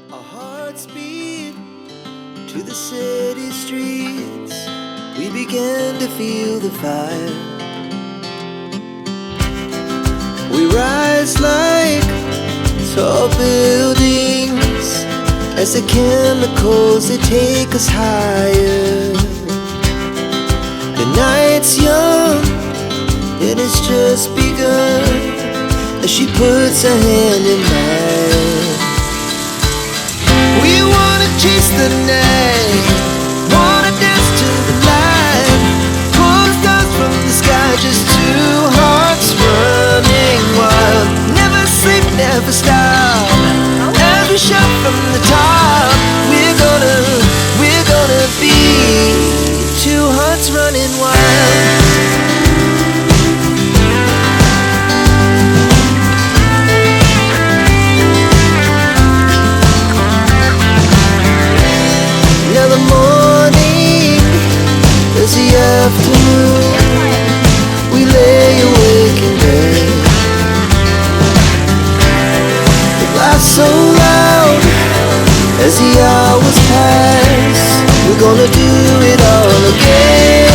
Our hearts beat to the city streets. We began to feel the fire. We rise like tall buildings as the chemicals, they take us higher. The night's young and it's just begun as she puts her hand in mine. We wanna chase the night, wanna dance to the light, pull stars from the sky, just two hearts running wild. Never sleep, never stop, as we shout from the top. We're gonna be two hearts running wild. Now the morning is the afternoon. We lay awake in bed. The laugh so loud as the hours pass. We're gonna do it all again.